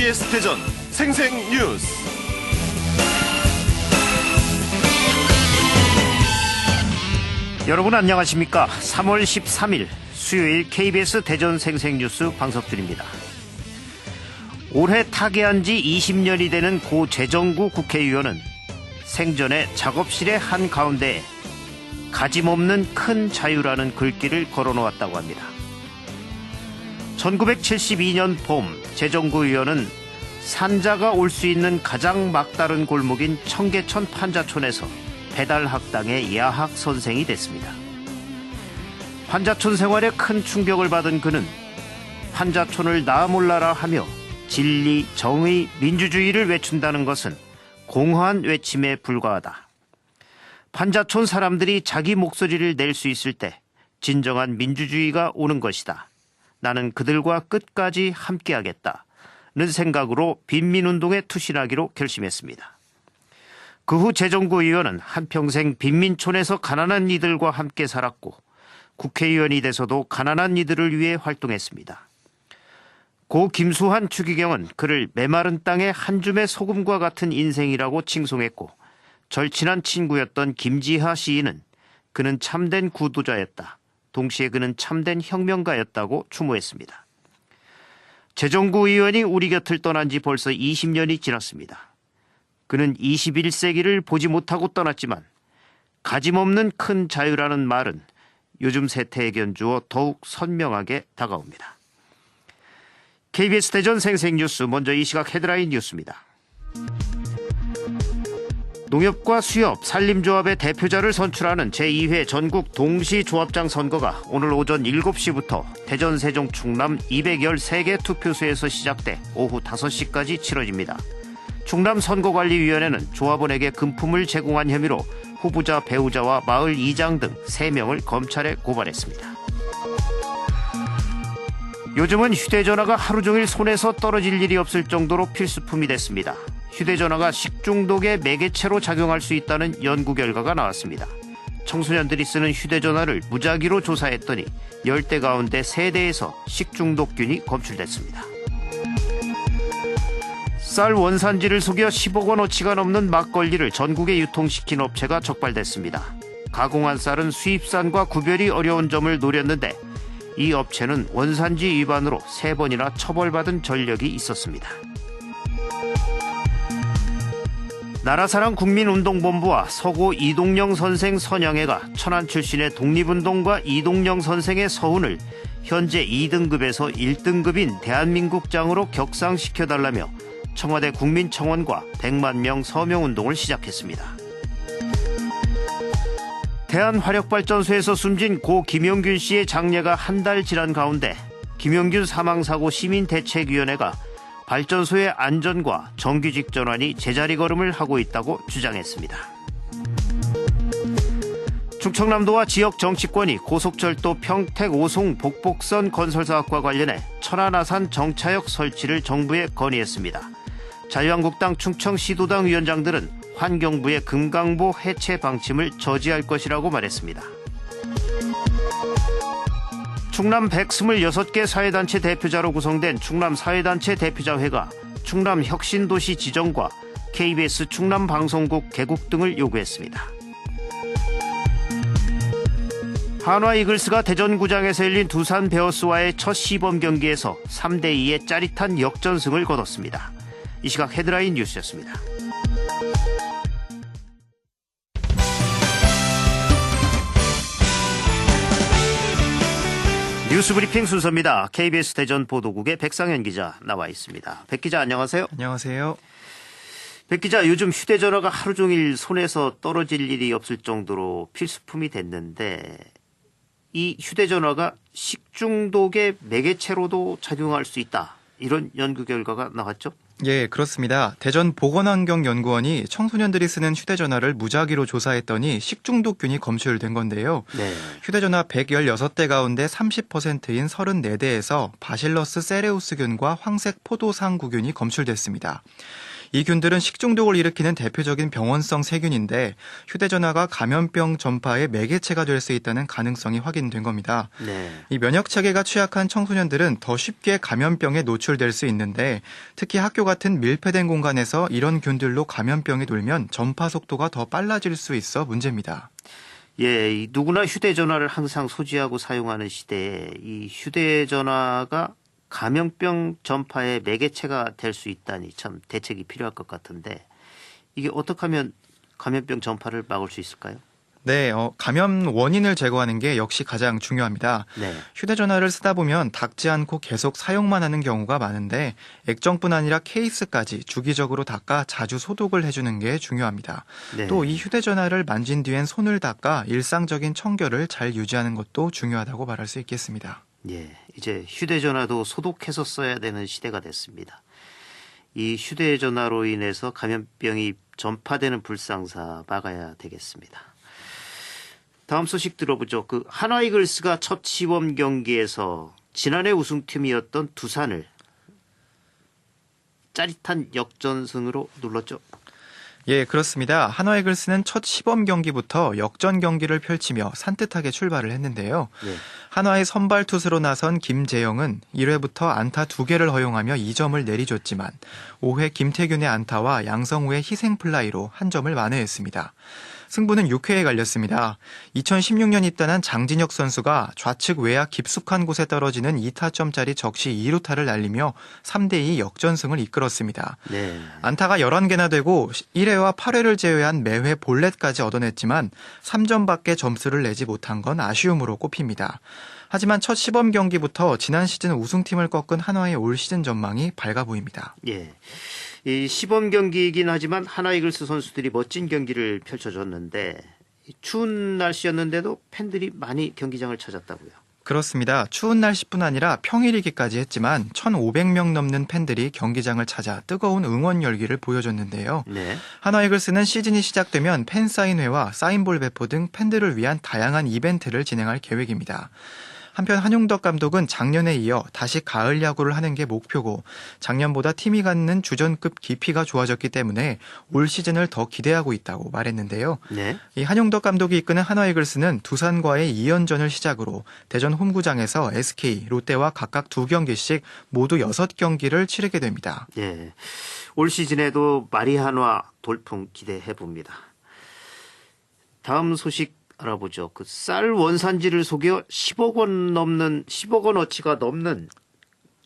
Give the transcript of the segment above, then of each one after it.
KBS 대전 생생뉴스. 여러분 안녕하십니까? 3월 13일 수요일 KBS 대전 생생뉴스 방석준입니다. 올해 타계한 지 20년이 되는 고 재정구 국회의원은 생전에 작업실의 한가운데에 가짐없는 큰 자유라는 글귀를 걸어놓았다고 합니다. 1972년 봄 재정구 의원은 산자가 올 수 있는 가장 막다른 골목인 청계천 판자촌에서 배달학당의 야학 선생이 됐습니다. 판자촌 생활에 큰 충격을 받은 그는 판자촌을 나 몰라라 하며 진리, 정의, 민주주의를 외춘다는 것은 공허한 외침에 불과하다. 판자촌 사람들이 자기 목소리를 낼 수 있을 때 진정한 민주주의가 오는 것이다. 나는 그들과 끝까지 함께하겠다는 생각으로 빈민운동에 투신하기로 결심했습니다. 그 후 재정구 의원은 한평생 빈민촌에서 가난한 이들과 함께 살았고 국회의원이 돼서도 가난한 이들을 위해 활동했습니다. 고 김수환 추기경은 그를 메마른 땅의 한 줌의 소금과 같은 인생이라고 칭송했고 절친한 친구였던 김지하 시인은 그는 참된 구도자였다. 동시에 그는 참된 혁명가였다고 추모했습니다. 재정구 의원이 우리 곁을 떠난 지 벌써 20년이 지났습니다. 그는 21세기를 보지 못하고 떠났지만 가짐없는 큰 자유라는 말은 요즘 세태에 견주어 더욱 선명하게 다가옵니다. KBS 대전 생생뉴스 먼저 이 시각 헤드라인 뉴스입니다. 농협과 수협, 산림조합의 대표자를 선출하는 제2회 전국 동시조합장 선거가 오늘 오전 7시부터 대전, 세종, 충남 213개 투표소에서 시작돼 오후 5시까지 치러집니다. 충남선거관리위원회는 조합원에게 금품을 제공한 혐의로 후보자, 배우자와 마을 이장 등 3명을 검찰에 고발했습니다. 요즘은 휴대전화가 하루 종일 손에서 떨어질 일이 없을 정도로 필수품이 됐습니다. 휴대전화가 식중독의 매개체로 작용할 수 있다는 연구 결과가 나왔습니다. 청소년들이 쓰는 휴대전화를 무작위로 조사했더니 10대 가운데 3대에서 식중독균이 검출됐습니다. 쌀 원산지를 속여 10억 원어치가 넘는 막걸리를 전국에 유통시킨 업체가 적발됐습니다. 가공한 쌀은 수입산과 구별이 어려운 점을 노렸는데 이 업체는 원산지 위반으로 3번이나 처벌받은 전력이 있었습니다. 나라사랑 국민운동본부와 서고 이동영 선생 선양회가 천안 출신의 독립운동가 이동영 선생의 서훈을 현재 2등급에서 1등급인 대한민국장으로 격상시켜달라며 청와대 국민청원과 100만 명 서명운동을 시작했습니다. 대한화력발전소에서 숨진 고 김용균 씨의 장례가 한 달 지난 가운데 김용균 사망사고 시민대책위원회가 발전소의 안전과 정규직 전환이 제자리 걸음을 하고 있다고 주장했습니다. 충청남도와 지역 정치권이 고속철도 평택 오송 복복선 건설사업과 관련해 천안 아산 정차역 설치를 정부에 건의했습니다. 자유한국당 충청시도당 위원장들은 환경부의 금강보 해체 방침을 저지할 것이라고 말했습니다. 충남 126개 사회단체 대표자로 구성된 충남 사회단체 대표자회가 충남 혁신도시 지정과 KBS 충남방송국 개국 등을 요구했습니다. 한화 이글스가 대전구장에서 열린 두산 베어스와의 첫 시범 경기에서 3대2의 짜릿한 역전승을 거뒀습니다. 이 시각 헤드라인 뉴스였습니다. 뉴스브리핑 순서입니다. KBS 대전 보도국의 백상현 기자 나와 있습니다. 백 기자 안녕하세요. 안녕하세요. 백 기자, 요즘 휴대전화가 하루 종일 손에서 떨어질 일이 없을 정도로 필수품이 됐는데 이 휴대전화가 식중독의 매개체로도 작용할 수 있다. 이런 연구 결과가 나왔죠? 예, 그렇습니다. 대전보건환경연구원이 청소년들이 쓰는 휴대전화를 무작위로 조사했더니 식중독균이 검출된 건데요. 네. 휴대전화 116대 가운데 30%인 34대에서 바실러스 세레우스균과 황색 포도상구균이 검출됐습니다. 이 균들은 식중독을 일으키는 대표적인 병원성 세균인데 휴대전화가 감염병 전파의 매개체가 될 수 있다는 가능성이 확인된 겁니다. 네. 이 면역체계가 취약한 청소년들은 더 쉽게 감염병에 노출될 수 있는데 특히 학교 같은 밀폐된 공간에서 이런 균들로 감염병이 돌면 전파 속도가 더 빨라질 수 있어 문제입니다. 예, 이 누구나 휴대전화를 항상 소지하고 사용하는 시대에 이 휴대전화가 감염병 전파의 매개체가 될 수 있다니 참 대책이 필요할 것 같은데 이게 어떻게 하면 감염병 전파를 막을 수 있을까요? 네, 감염 원인을 제거하는 게 역시 가장 중요합니다. 네. 휴대전화를 쓰다 보면 닦지 않고 계속 사용만 하는 경우가 많은데 액정뿐 아니라 케이스까지 주기적으로 닦아 자주 소독을 해주는 게 중요합니다. 네. 또 이 휴대전화를 만진 뒤엔 손을 닦아 일상적인 청결을 잘 유지하는 것도 중요하다고 말할 수 있겠습니다. 예, 이제 휴대전화도 소독해서 써야 되는 시대가 됐습니다. 이 휴대전화로 인해서 감염병이 전파되는 불상사 막아야 되겠습니다. 다음 소식 들어보죠. 그 한화이글스가 첫 시범 경기에서 지난해 우승팀이었던 두산을 짜릿한 역전승으로 눌렀죠. 예, 그렇습니다. 한화이글스는 첫 시범 경기부터 역전 경기를 펼치며 산뜻하게 출발을 했는데요. 네. 한화의 선발 투수로 나선 김재영은 1회부터 안타 2개를 허용하며 2점을 내리줬지만 5회 김태균의 안타와 양성우의 희생 플라이로 한 점을 만회했습니다. 승부는 6회에 갈렸습니다. 2016년 입단한 장진혁 선수가 좌측 외야 깊숙한 곳에 떨어지는 2타점짜리 적시 2루타를 날리며 3대2 역전승을 이끌었습니다. 네. 안타가 11개나 되고 1회와 8회를 제외한 매회 볼넷까지 얻어냈지만 3점밖에 점수를 내지 못한 건 아쉬움으로 꼽힙니다. 하지만 첫 시범 경기부터 지난 시즌 우승팀을 꺾은 한화의 올 시즌 전망이 밝아 보입니다. 예. 이 시범 경기이긴 하지만 한화이글스 선수들이 멋진 경기를 펼쳐줬는데 추운 날씨였는데도 팬들이 많이 경기장을 찾았다고요. 그렇습니다. 추운 날씨뿐 아니라 평일이기까지 했지만 1,500명 넘는 팬들이 경기장을 찾아 뜨거운 응원 열기를 보여줬는데요. 네. 한화이글스는 시즌이 시작되면 팬사인회와 사인볼 배포 등 팬들을 위한 다양한 이벤트를 진행할 계획입니다. 한편 한용덕 감독은 작년에 이어 다시 가을 야구를 하는 게 목표고 작년보다 팀이 갖는 주전급 깊이가 좋아졌기 때문에 올 시즌을 더 기대하고 있다고 말했는데요. 네. 이 한용덕 감독이 이끄는 한화이글스는 두산과의 2연전을 시작으로 대전 홈구장에서 SK, 롯데와 각각 2경기씩 모두 6경기를 치르게 됩니다. 예. 올 시즌에도 마리한화 돌풍 기대해 봅니다. 다음 소식 알아보죠. 그 쌀 원산지를 속여 10억 원어치가 넘는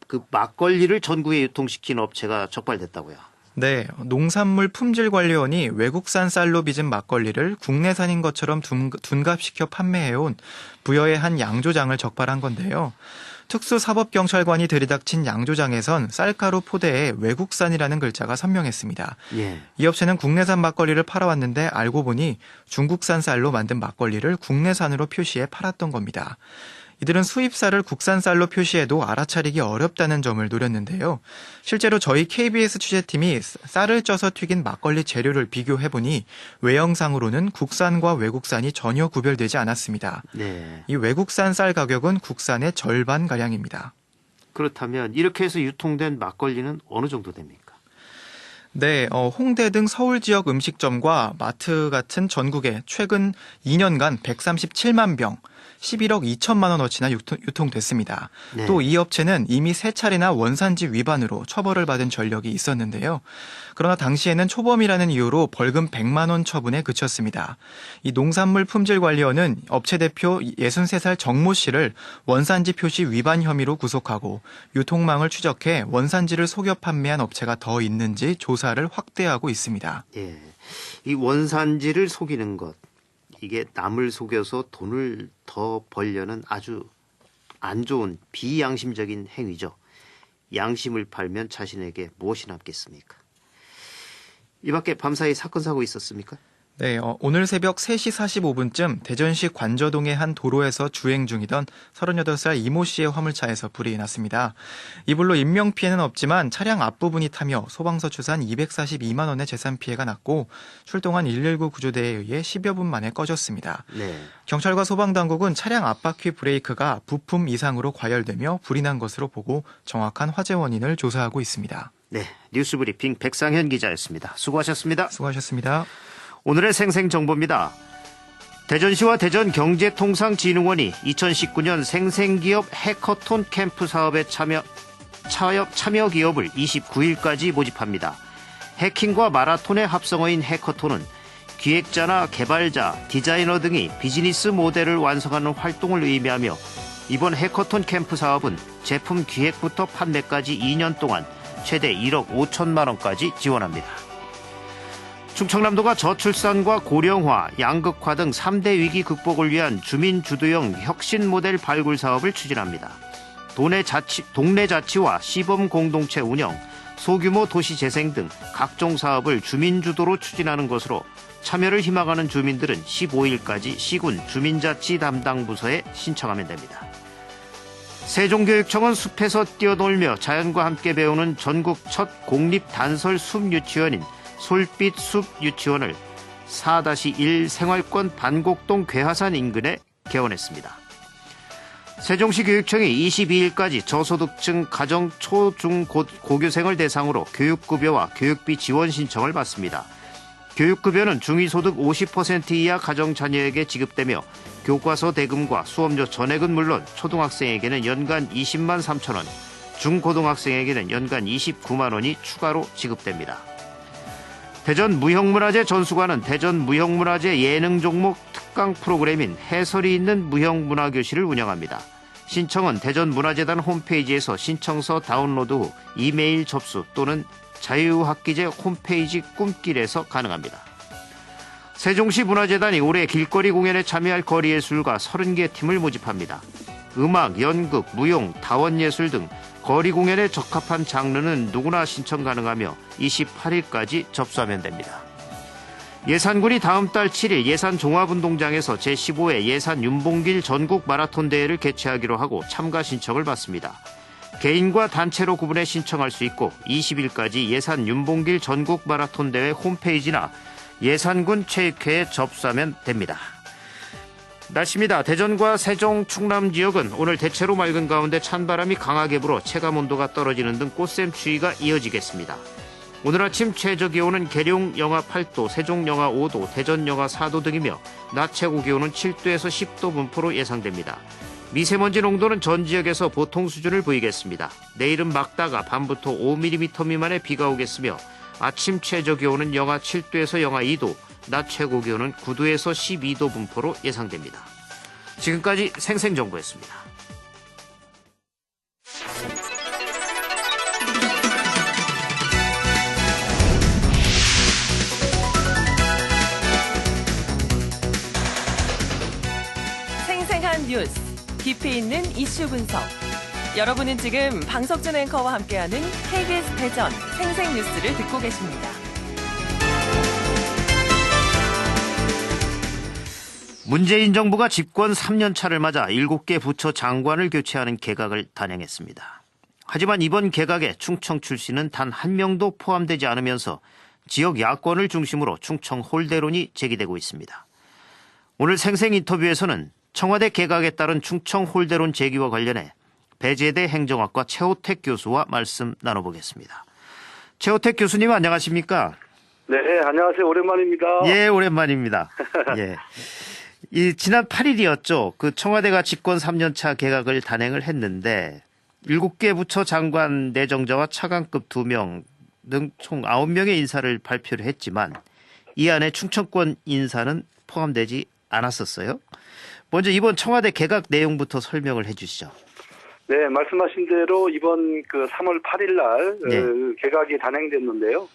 그 막걸리를 전국에 유통시킨 업체가 적발됐다고요. 네, 농산물 품질관리원이 외국산 쌀로 빚은 막걸리를 국내산인 것처럼 둔갑시켜 판매해온 부여의 한 양조장을 적발한 건데요. 특수사법경찰관이 들이닥친 양조장에선 쌀가루 포대에 외국산이라는 글자가 선명했습니다. 예. 이 업체는 국내산 막걸리를 팔아왔는데 알고 보니 중국산 쌀로 만든 막걸리를 국내산으로 표시해 팔았던 겁니다. 이들은 수입쌀을 국산쌀로 표시해도 알아차리기 어렵다는 점을 노렸는데요. 실제로 저희 KBS 취재팀이 쌀을 쪄서 튀긴 막걸리 재료를 비교해보니 외형상으로는 국산과 외국산이 전혀 구별되지 않았습니다. 네. 이 외국산 쌀 가격은 국산의 절반가량입니다. 그렇다면 이렇게 해서 유통된 막걸리는 어느 정도 됩니까? 네, 홍대 등 서울 지역 음식점과 마트 같은 전국에 최근 2년간 137만 병, 11억 2천만 원어치나 유통됐습니다. 네. 또 이 업체는 이미 3차례나 원산지 위반으로 처벌을 받은 전력이 있었는데요. 그러나 당시에는 초범이라는 이유로 벌금 100만 원 처분에 그쳤습니다. 이 농산물 품질관리원은 업체 대표 63살 정모 씨를 원산지 표시 위반 혐의로 구속하고 유통망을 추적해 원산지를 속여 판매한 업체가 더 있는지 조사를 확대하고 있습니다. 예. 이 원산지를 속이는 것. 이게 남을 속여서 돈을 더 벌려는 아주 안 좋은 비양심적인 행위죠. 양심을 팔면 자신에게 무엇이 남겠습니까? 이 밖에 밤사이 사건 사고 있었습니까? 네, 오늘 새벽 3시 45분쯤 대전시 관저동의 한 도로에서 주행 중이던 38살 이모 씨의 화물차에서 불이 났습니다. 이 불로 인명피해는 없지만 차량 앞부분이 타며 소방서 추산 242만 원의 재산 피해가 났고 출동한 119 구조대에 의해 10여 분 만에 꺼졌습니다. 네. 경찰과 소방당국은 차량 앞바퀴 브레이크가 부품 이상으로 과열되며 불이 난 것으로 보고 정확한 화재 원인을 조사하고 있습니다. 네, 뉴스브리핑 백상현 기자였습니다. 수고하셨습니다. 수고하셨습니다. 오늘의 생생정보입니다. 대전시와 대전경제통상진흥원이 2019년 생생기업 해커톤 캠프 사업에 참여 기업을 29일까지 모집합니다. 해킹과 마라톤의 합성어인 해커톤은 기획자나 개발자, 디자이너 등이 비즈니스 모델을 완성하는 활동을 의미하며 이번 해커톤 캠프 사업은 제품 기획부터 판매까지 2년 동안 최대 1억 5천만 원까지 지원합니다. 충청남도가 저출산과 고령화, 양극화 등 3대 위기 극복을 위한 주민주도형 혁신 모델 발굴 사업을 추진합니다. 동네 자치와 시범 공동체 운영, 소규모 도시 재생 등 각종 사업을 주민주도로 추진하는 것으로 참여를 희망하는 주민들은 15일까지 시군 주민자치 담당 부서에 신청하면 됩니다. 세종교육청은 숲에서 뛰어놀며 자연과 함께 배우는 전국 첫 공립 단설 숲 유치원인 솔빛 숲 유치원을 4-1 생활권 반곡동 괴하산 인근에 개원했습니다. 세종시 교육청이 22일까지 저소득층 가정 초, 중, 고교생을 대상으로 교육급여와 교육비 지원 신청을 받습니다. 교육급여는 중위소득 50% 이하 가정 자녀에게 지급되며 교과서 대금과 수업료 전액은 물론 초등학생에게는 연간 20만 3천 원, 중고등학생에게는 연간 29만 원이 추가로 지급됩니다. 대전 무형문화재 전수관은 대전 무형문화재 예능 종목 특강 프로그램인 해설이 있는 무형문화교실을 운영합니다. 신청은 대전문화재단 홈페이지에서 신청서 다운로드 후 이메일 접수 또는 자유학기제 홈페이지 꿈길에서 가능합니다. 세종시 문화재단이 올해 길거리 공연에 참여할 거리예술가 30개 팀을 모집합니다. 음악, 연극, 무용, 다원예술 등 거리 공연에 적합한 장르는 누구나 신청 가능하며 28일까지 접수하면 됩니다. 예산군이 다음 달 7일 예산종합운동장에서 제15회 예산윤봉길 전국 마라톤 대회를 개최하기로 하고 참가 신청을 받습니다. 개인과 단체로 구분해 신청할 수 있고 20일까지 예산윤봉길 전국 마라톤 대회 홈페이지나 예산군 체육회에 접수하면 됩니다. 날씨입니다. 대전과 세종, 충남 지역은 오늘 대체로 맑은 가운데 찬바람이 강하게 불어 체감온도가 떨어지는 등 꽃샘추위가 이어지겠습니다. 오늘 아침 최저기온은 계룡 영하 8도, 세종 영하 5도, 대전 영하 4도 등이며 낮 최고기온은 7도에서 10도 분포로 예상됩니다. 미세먼지 농도는 전 지역에서 보통 수준을 보이겠습니다. 내일은 막다가 밤부터 5mm 미만의 비가 오겠으며 아침 최저기온은 영하 7도에서 영하 2도, 낮 최고기온은 9도에서 12도 분포로 예상됩니다. 지금까지 생생정보였습니다. 생생한 뉴스, 깊이 있는 이슈 분석. 여러분은 지금 방석준 앵커와 함께하는 KBS 대전 생생뉴스를 듣고 계십니다. 문재인 정부가 집권 3년 차를 맞아 7개 부처 장관을 교체하는 개각을 단행했습니다. 하지만 이번 개각에 충청 출신은 단 한 명도 포함되지 않으면서 지역 야권을 중심으로 충청 홀대론이 제기되고 있습니다. 오늘 생생 인터뷰에서는 청와대 개각에 따른 충청 홀대론 제기와 관련해 배재대 행정학과 최호택 교수와 말씀 나눠보겠습니다. 최호택 교수님 안녕하십니까? 네, 안녕하세요. 오랜만입니다. 예, 오랜만입니다. 예. 지난 8일이었죠. 그 청와대가 집권 3년차 개각을 단행을 했는데 7개 부처 장관 내정자와 차관급 2명 등 총 9명의 인사를 발표를 했지만 이 안에 충청권 인사는 포함되지 않았었어요. 먼저 이번 청와대 개각 내용부터 설명을 해 주시죠. 네, 말씀하신 대로 이번 3월 8일 날 네. 개각이 단행됐는데요.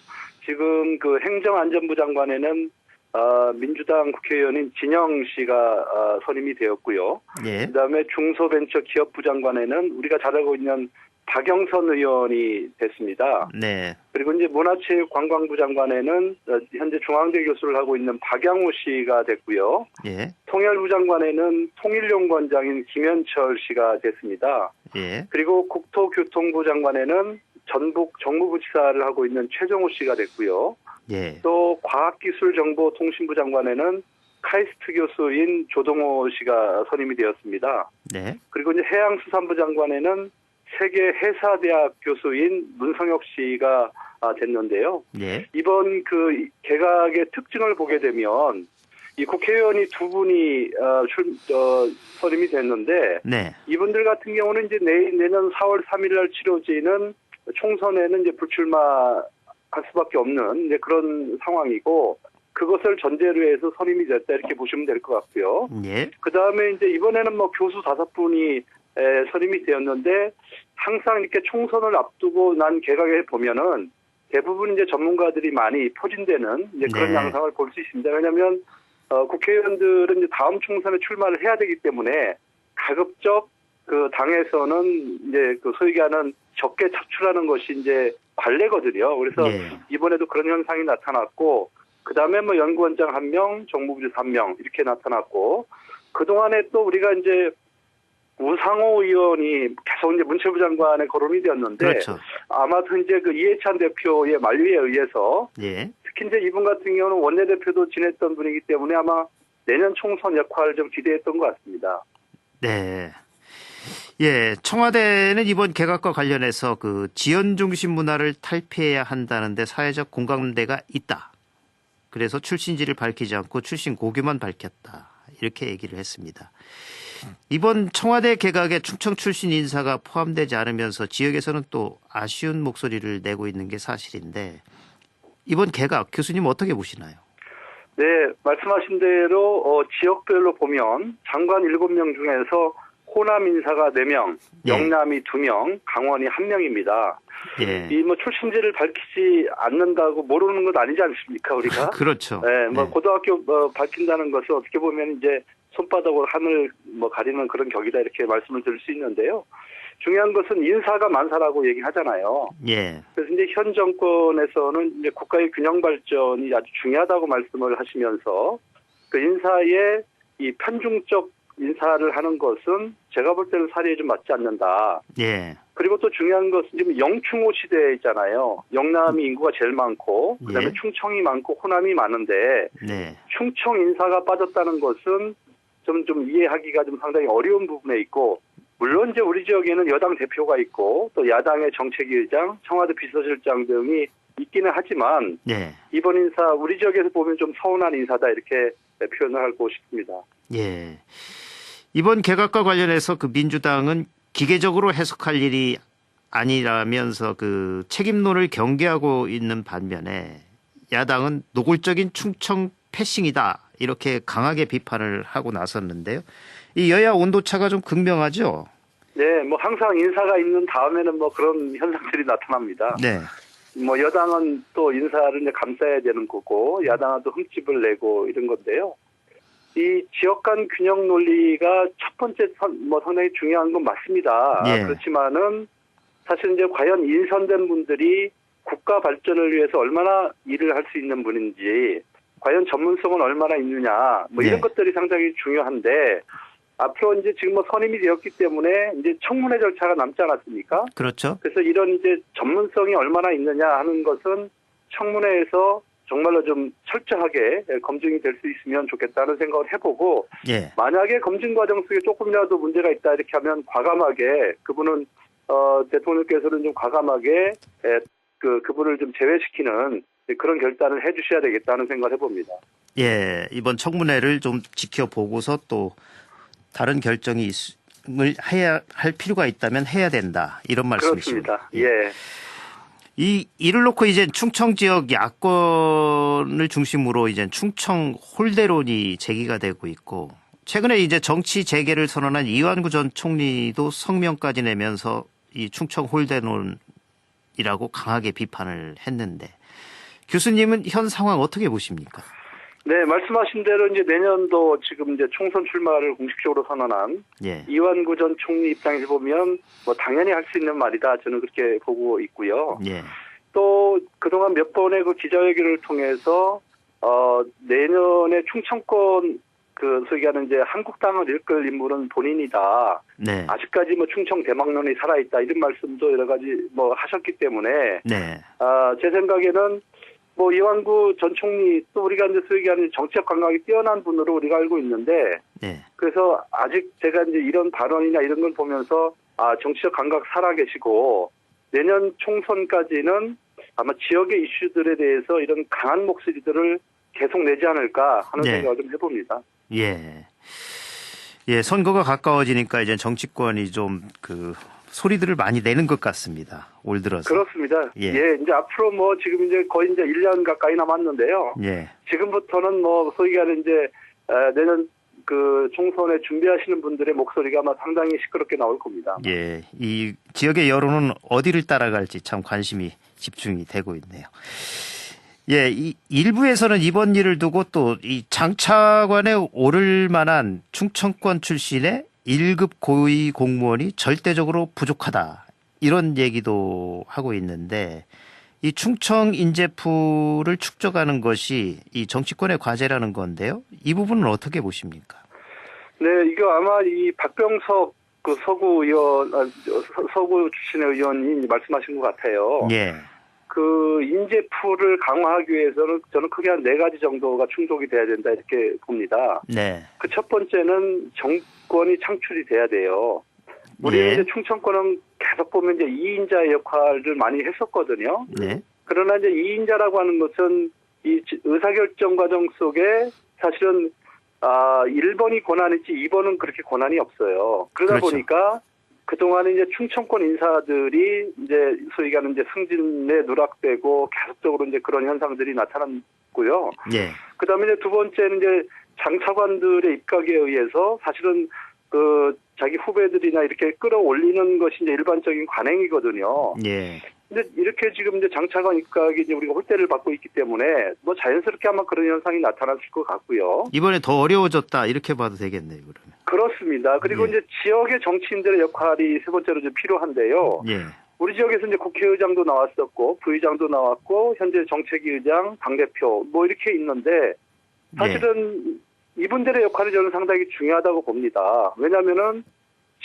지금 행정안전부 장관에는 민주당 국회의원인 진영 씨가 선임이 되었고요. 예. 그다음에 중소벤처기업부 장관에는 우리가 잘 알고 있는 박영선 의원이 됐습니다. 네. 그리고 이제 문화체육관광부 장관에는 현재 중앙대 교수를 하고 있는 박양우 씨가 됐고요. 예. 통일부 장관에는 통일연구원장인 김현철 씨가 됐습니다. 예. 그리고 국토교통부 장관에는 전북 정무부지사를 하고 있는 최정우 씨가 됐고요. 예. 또 과학기술정보통신부 장관에는 카이스트 교수인 조동호 씨가 선임이 되었습니다. 네. 그리고 이제 해양수산부 장관에는 세계 해사대학 교수인 문성혁 씨가 됐는데요. 예. 이번 그 개각의 특징을 보게 되면 이 국회의원이 두 분이 선임이 됐는데 네. 이분들 같은 경우는 이제 내년 4월 3일 날 치러지는 총선에는 이제 불출마할 수밖에 없는 이제 그런 상황이고 그것을 전제로 해서 선임이 됐다 이렇게 보시면 될 것 같고요. 예. 그 다음에 이제 이번에는 뭐 교수 5분이 선임이 되었는데 항상 이렇게 총선을 앞두고 난 개각에 보면은 대부분 이제 전문가들이 많이 포진되는 이제 그런 네. 양상을 볼 수 있습니다. 왜냐하면 국회의원들은 이제 다음 총선에 출마를 해야 되기 때문에 가급적 그 당에서는 이제 그 소위 얘기하는 적게 차출하는 것이 이제 관례거든요. 그래서 예. 이번에도 그런 현상이 나타났고 그 다음에 뭐 연구원장 1명, 정무부주 3명 이렇게 나타났고 그 동안에 또 우리가 이제 우상호 의원이 계속 이제 문체부 장관에 거론이 되었는데 그렇죠. 아마도 이제 그 이해찬 대표의 만류에 의해서 예. 특히 이제 이분 같은 경우는 원내대표도 지냈던 분이기 때문에 아마 내년 총선 역할을 좀 기대했던 것 같습니다. 네. 예, 청와대는 이번 개각과 관련해서 그 지연 중심 문화를 탈피해야 한다는데 사회적 공감대가 있다. 그래서 출신지를 밝히지 않고 출신 고교만 밝혔다. 이렇게 얘기를 했습니다. 이번 청와대 개각에 충청 출신 인사가 포함되지 않으면서 지역에서는 또 아쉬운 목소리를 내고 있는 게 사실인데 이번 개각 교수님 어떻게 보시나요? 네, 말씀하신 대로 지역별로 보면 장관 7명 중에서 호남 인사가 4명, 예. 영남이 2명, 강원이 1명입니다. 예. 이 뭐 출신지를 밝히지 않는다고 모르는 것 아니지 않습니까, 우리가? 그렇죠. 네, 뭐 네. 고등학교 밝힌다는 것은 어떻게 보면 이제 손바닥으로 하늘 뭐 가리는 그런 격이다 이렇게 말씀을 드릴 수 있는데요. 중요한 것은 인사가 만사라고 얘기하잖아요. 예. 그래서 이제 현 정권에서는 이제 국가의 균형 발전이 아주 중요하다고 말씀을 하시면서 그 인사의 이 편중적 인사를 하는 것은 제가 볼 때는 사리에 좀 맞지 않는다. 예. 그리고 또 중요한 것은 지금 영충호 시대에 있잖아요. 영남이 인구가 제일 많고 그다음에 예. 충청이 많고 호남이 많은데 네. 충청 인사가 빠졌다는 것은 좀 이해하기가 좀 상당히 어려운 부분에 있고 물론 이제 우리 지역에는 여당 대표가 있고 또 야당의 정책위의장, 청와대 비서실장 등이 있기는 하지만 예. 이번 인사 우리 지역에서 보면 좀 서운한 인사다 이렇게 표현을 하고 싶습니다. 예. 이번 개각과 관련해서 그 민주당은 기계적으로 해석할 일이 아니라면서 그 책임론을 경계하고 있는 반면에 야당은 노골적인 충청 패싱이다 이렇게 강하게 비판을 하고 나섰는데요. 이 여야 온도차가 좀 극명하죠. 네, 뭐 항상 인사가 있는 다음에는 뭐 그런 현상들이 나타납니다. 네. 뭐 여당은 또 인사를 이제 감싸야 되는 거고 야당은 또 흠집을 내고 이런 건데요. 이 지역 간 균형 논리가 첫 번째 뭐 상당히 중요한 건 맞습니다. 예. 그렇지만은 사실 이제 과연 인선된 분들이 국가 발전을 위해서 얼마나 일을 할 수 있는 분인지 과연 전문성은 얼마나 있느냐 뭐 이런 예. 것들이 상당히 중요한데 앞으로 이제 지금 뭐 선임이 되었기 때문에 이제 청문회 절차가 남지 않았습니까? 그렇죠. 그래서 이런 이제 전문성이 얼마나 있느냐 하는 것은 청문회에서 정말로 좀 철저하게 검증이 될 수 있으면 좋겠다는 생각을 해보고 예. 만약에 검증 과정 속에 조금이라도 문제가 있다 이렇게 하면 과감하게 그분은 대통령께서는 좀 과감하게 그분을 좀 제외시키는 그런 결단을 해주셔야 되겠다는 생각을 해봅니다. 예. 이번 청문회를 좀 지켜보고서 또 다른 결정을 해야 할 필요가 있다면 해야 된다 이런 말씀이십니다. 그렇습니다. 예. 이를 놓고 이제 충청 지역 야권을 중심으로 이제 충청 홀대론이 제기가 되고 있고 최근에 이제 정치 재개를 선언한 이완구 전 총리도 성명까지 내면서 이 충청 홀대론이라고 강하게 비판을 했는데 교수님은 현 상황 어떻게 보십니까? 네, 말씀하신 대로 이제 내년도 지금 이제 총선 출마를 공식적으로 선언한 예. 이완구 전 총리 입장에서 보면 뭐 당연히 할 수 있는 말이다. 저는 그렇게 보고 있고요. 예. 또 그동안 몇 번의 그 기자회견을 통해서 내년에 충청권 그 소위 하는 이제 한국당을 이끌 인물은 본인이다. 네. 아직까지 뭐 충청 대망론이 살아있다 이런 말씀도 여러 가지 뭐 하셨기 때문에 네. 제 생각에는 뭐 이완구 전 총리 또 우리가 이제 소위 얘기하는 정치적 감각이 뛰어난 분으로 우리가 알고 있는데 네. 그래서 아직 제가 이제 이런 발언이나 이런 걸 보면서 정치적 감각 살아계시고 내년 총선까지는 아마 지역의 이슈들에 대해서 이런 강한 목소리들을 계속 내지 않을까 하는 네. 생각을 좀 해봅니다. 예. 예, 선거가 가까워지니까 이제 정치권이 좀 소리들을 많이 내는 것 같습니다. 올 들어서. 그렇습니다. 예. 이제 앞으로 뭐 지금 이제 거의 이제 1년 가까이 남았는데요. 예. 지금부터는 뭐 소위 얘기하는 이제 내년 그 총선에 준비하시는 분들의 목소리가 아마 상당히 시끄럽게 나올 겁니다. 예. 이 지역의 여론은 어디를 따라갈지 참 관심이 집중이 되고 있네요. 예, 이 일부에서는 이번 일을 두고 또 이 장차관에 오를 만한 충청권 출신의 1급 고위 공무원이 절대적으로 부족하다. 이런 얘기도 하고 있는데 이 충청 인재풀을 축적하는 것이 이 정치권의 과제라는 건데요. 이 부분은 어떻게 보십니까? 네, 이거 아마 이 박병석 그 서구 출신의 의원이 말씀하신 것 같아요. 예. 그 인재풀을 강화하기 위해서는 저는 크게 한 4가지 정도가 충족이 돼야 된다 이렇게 봅니다. 네. 그 첫 번째는 정권이 창출이 돼야 돼요. 우리 예. 이제 충청권은 계속 보면 이제 2인자의 역할을 많이 했었거든요. 네. 그러나 이제 2인자라고 하는 것은 이 의사결정 과정 속에 사실은 1번이 권한이지 2번은 그렇게 권한이 없어요. 그러다 그렇죠. 보니까 그동안에 이제 충청권 인사들이 이제 소위 얘기하는 이제 승진에 누락되고 계속적으로 이제 그런 현상들이 나타났고요. 예. 그 다음에 이제 두 번째는 이제 장차관들의 입각에 의해서 사실은 그 자기 후배들이나 이렇게 끌어올리는 것이 이제 일반적인 관행이거든요. 예. 근데 이렇게 지금 이제 장차관 입각이 이제 우리가 홀대를 받고 있기 때문에 뭐 자연스럽게 아마 그런 현상이 나타났을 것 같고요. 이번에 더 어려워졌다. 이렇게 봐도 되겠네요, 그러면. 그렇습니다. 그리고 예. 이제 지역의 정치인들의 역할이 세 번째로 좀 필요한데요. 예. 우리 지역에서 이제 국회의장도 나왔었고, 부의장도 나왔고, 현재 정책위 의장, 당대표, 뭐 이렇게 있는데, 사실은 이분들의 역할이 저는 상당히 중요하다고 봅니다. 왜냐면은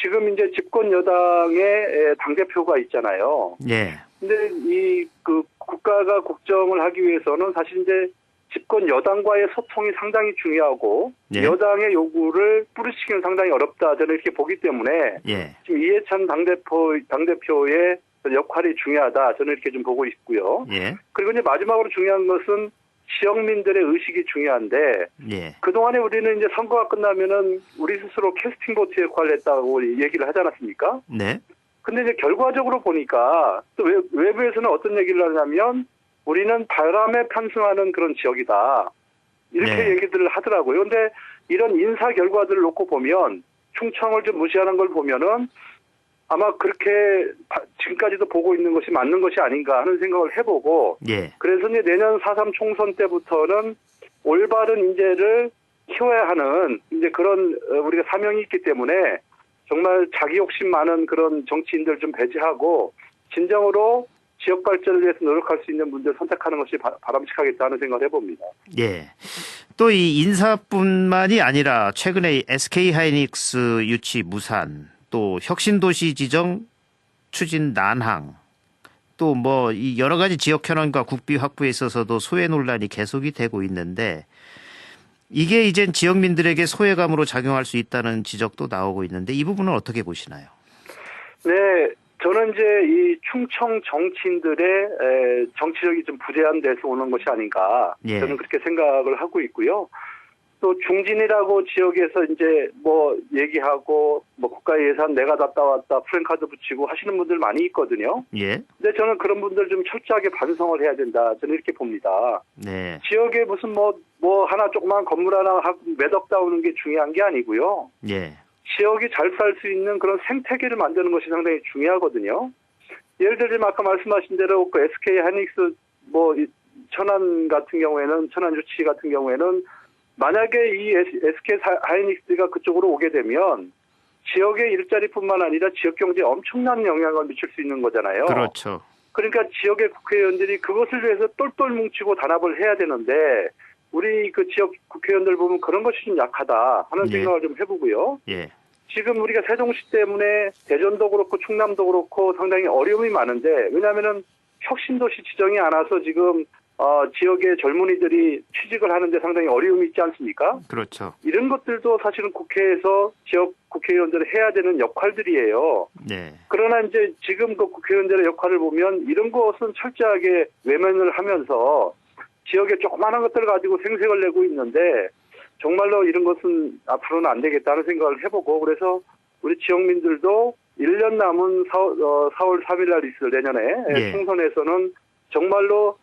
지금 이제 집권 여당의 당대표가 있잖아요. 예. 근데 이 그 국가가 국정을 하기 위해서는 사실 이제 집권 여당과의 소통이 상당히 중요하고 예. 여당의 요구를 뿌리치기는 상당히 어렵다 저는 이렇게 보기 때문에 예. 지금 이해찬 당대표의 역할이 중요하다 저는 이렇게 좀 보고 있고요. 예. 그리고 이제 마지막으로 중요한 것은 지역민들의 의식이 중요한데 예. 그동안에 우리는 이제 선거가 끝나면은 우리 스스로 캐스팅 보트 역할을 했다고 얘기를 하지 않았습니까? 네. 근데 이제 결과적으로 보니까 또 외부에서는 어떤 얘기를 하냐면 우리는 바람에 편승하는 그런 지역이다. 이렇게 네. 얘기들을 하더라고요. 근데 이런 인사 결과들을 놓고 보면 충청을 좀 무시하는 걸 보면은 아마 그렇게 지금까지도 보고 있는 것이 맞는 것이 아닌가 하는 생각을 해보고 예. 그래서 이제 내년 4.3 총선 때부터는 올바른 인재를 키워야 하는 이제 그런 우리가 사명이 있기 때문에 정말 자기 욕심 많은 그런 정치인들 좀 배제하고 진정으로 지역 발전을 위해서 노력할 수 있는 분들 선택하는 것이 바람직하겠다 하는 생각을 해봅니다. 예. 또 이 인사뿐만이 아니라 최근에 SK 하이닉스 유치 무산, 또 혁신도시 지정 추진 난항, 또 뭐 이 여러 가지 지역 현안과 국비 확보에 있어서도 소외 논란이 계속이 되고 있는데 이게 이젠 지역민들에게 소외감으로 작용할 수 있다는 지적도 나오고 있는데 이 부분은 어떻게 보시나요? 네, 저는 이제 이 충청 정치인들의 정치력이 좀 부재한 데서 오는 것이 아닌가 예. 저는 그렇게 생각을 하고 있고요. 또 중진이라고 지역에서 이제 뭐 얘기하고 뭐 국가 예산 내가 다 따왔다 프랜카드 붙이고 하시는 분들 많이 있거든요. 예. 근데 저는 그런 분들 좀 철저하게 반성을 해야 된다. 저는 이렇게 봅니다. 네. 지역에 무슨 뭐 하나 조그만 건물 하나 하고 매덕 따오는 게 중요한 게 아니고요. 예. 지역이 잘 살 수 있는 그런 생태계를 만드는 것이 상당히 중요하거든요. 예를 들면 아까 말씀하신 대로 그 SK 하이닉스 뭐 천안 같은 경우에는 천안 유치 같은 경우에는 만약에 이 SK 하이닉스가 그쪽으로 오게 되면 지역의 일자리뿐만 아니라 지역 경제에 엄청난 영향을 미칠 수 있는 거잖아요. 그렇죠. 그러니까 지역의 국회의원들이 그것을 위해서 똘똘 뭉치고 단합을 해야 되는데 우리 그 지역 국회의원들 보면 그런 것이 좀 약하다 하는 예. 생각을 좀 해보고요. 예. 지금 우리가 세종시 때문에 대전도 그렇고 충남도 그렇고 상당히 어려움이 많은데 왜냐하면은 혁신도시 지정이 안 와서 지금 지역의 젊은이들이 취직을 하는데 상당히 어려움이 있지 않습니까? 그렇죠. 이런 것들도 사실은 국회에서 지역 국회의원들이 해야 되는 역할들이에요. 네. 그러나 이제 지금 그 국회의원들의 역할을 보면 이런 것은 철저하게 외면을 하면서 지역의 조그마한 것들을 가지고 생색을 내고 있는데 정말로 이런 것은 앞으로는 안 되겠다는 생각을 해보고 그래서 우리 지역민들도 1년 남은 4월 3일 날 있을 내년에 예. 총선에서는 정말로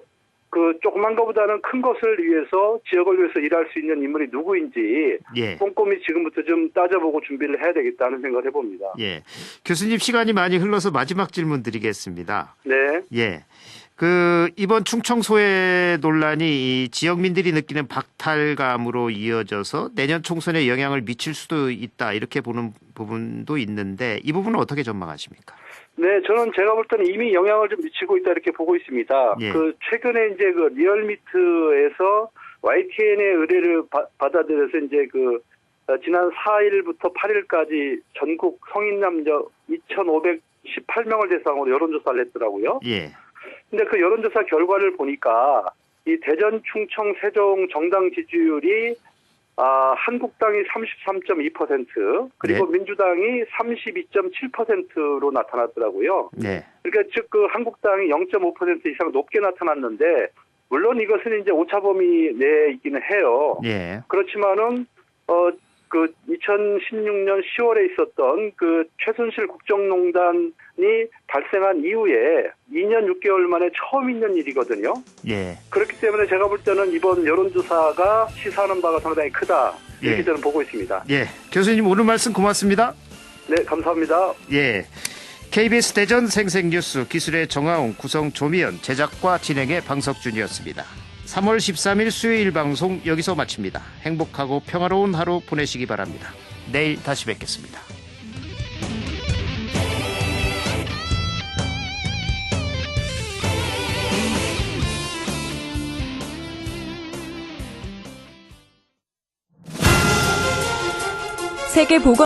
그 조그만 것보다는 큰 것을 위해서 지역을 위해서 일할 수 있는 인물이 누구인지 예. 꼼꼼히 지금부터 좀 따져보고 준비를 해야 되겠다는 생각을 해봅니다. 예. 교수님 시간이 많이 흘러서 마지막 질문 드리겠습니다. 네. 예. 이번 충청소외 논란이 이 지역민들이 느끼는 박탈감으로 이어져서 내년 총선에 영향을 미칠 수도 있다 이렇게 보는 부분도 있는데 이 부분은 어떻게 전망하십니까? 네, 저는 제가 볼 때는 이미 영향을 좀 미치고 있다 이렇게 보고 있습니다. 예. 최근에 이제 리얼미트에서 YTN의 의뢰를 받아들여서 이제 지난 4일부터 8일까지 전국 성인 남녀 2,518명을 대상으로 여론조사를 했더라고요. 예. 근데 그 여론조사 결과를 보니까 이 대전, 충청, 세종 정당 지지율이 한국당이 33.2% 그리고 네. 민주당이 32.7%로 나타났더라고요. 네. 그러니까 즉 한국당이 0.5% 이상 높게 나타났는데 물론 이것은 이제 오차 범위 내에 있기는 해요. 예. 그렇지만은 2016년 10월에 있었던 최순실 국정농단이 발생한 이후에 2년 6개월 만에 처음 있는 일이거든요. 예. 그렇기 때문에 제가 볼 때는 이번 여론조사가 시사하는 바가 상당히 크다. 이렇게 예. 저는 보고 있습니다. 예. 교수님 오늘 말씀 고맙습니다. 네, 감사합니다. 예. KBS 대전 생생뉴스 기술의 정하웅, 구성 조미연, 제작과 진행의 방석준이었습니다. 3월 13일 수요일 방송 여기서 마칩니다. 행복하고 평화로운 하루 보내시기 바랍니다. 내일 다시 뵙겠습니다. 세계보건